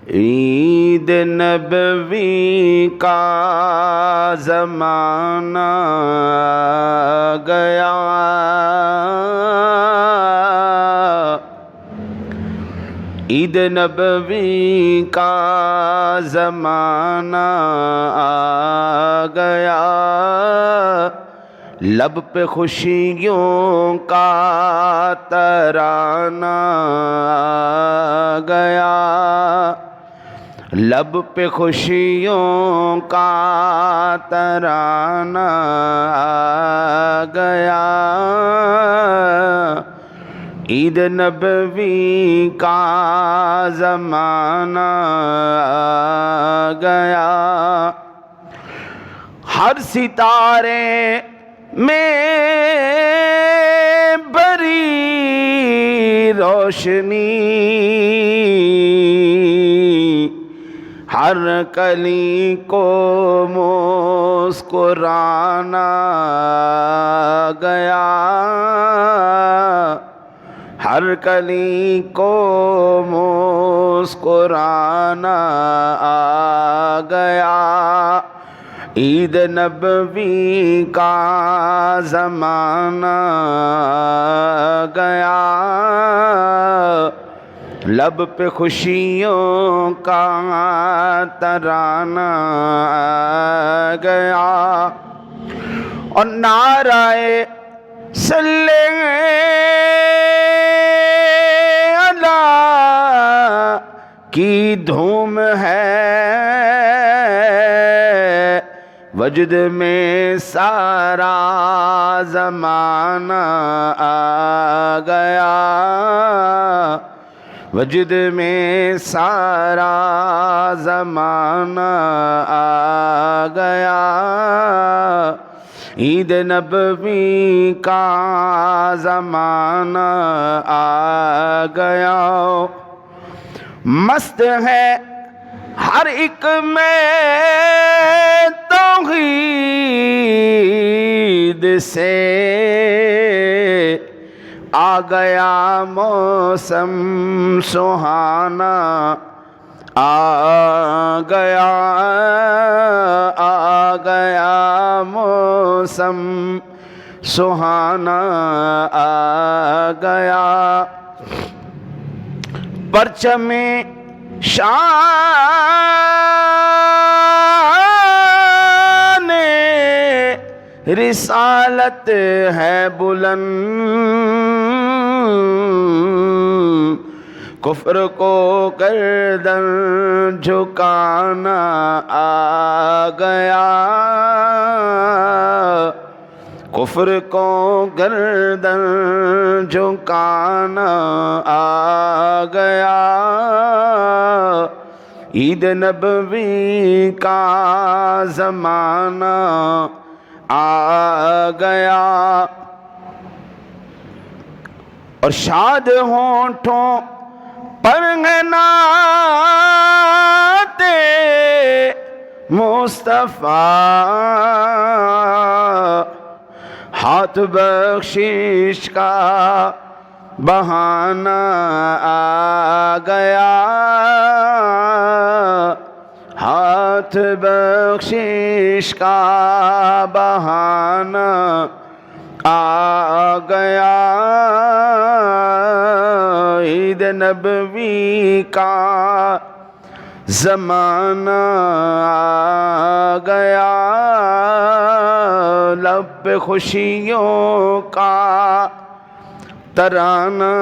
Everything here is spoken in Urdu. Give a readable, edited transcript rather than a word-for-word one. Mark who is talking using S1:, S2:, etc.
S1: عید نبوی کا زمانہ آ گیا، عید نبوی کا زمانہ آ گیا، لب پہ خوشیوں کا ترانہ آ گیا، لب پہ خوشیوں کا ترانہ آ گیا، عید نبوی کا زمانہ آ گیا، ہر ستارے میں بری روشنی، ہر کلی کو مسکرانا آ گیا، ہر کلی کو مسکرانا آ گیا، عید نبوی کا زمانہ آ گیا، لب پہ خوشیوں کا ترانہ آ گیا، اور نعرہ صلی علی کی دھوم ہے، وجد میں سارا زمانہ آ گیا، وجد میں سارا زمانہ آ گیا، عید نبوی کا زمانہ آ گیا، مست ہے ہر ایک میں توحید سے، آ گیا موسم سہانا، آ گیا، آ گیا موسم سہانا آ گیا، پرچم شان رسالت ہے بلند، کفر کو گردن جھکانا آ گیا، کفر کو گردن جھکانا آ گیا، عید نبوی کا زمانہ آ گیا، اور شاد ہونٹوں پر ہے نعت مصطفیٰ، ہاتھ بخشش کا بہانہ آ گیا، ہاتھ بخشش کا بہانہ آ گیا، عید نبوی کا زمانہ آ گیا، لب پہ خوشیوں کا ترانہ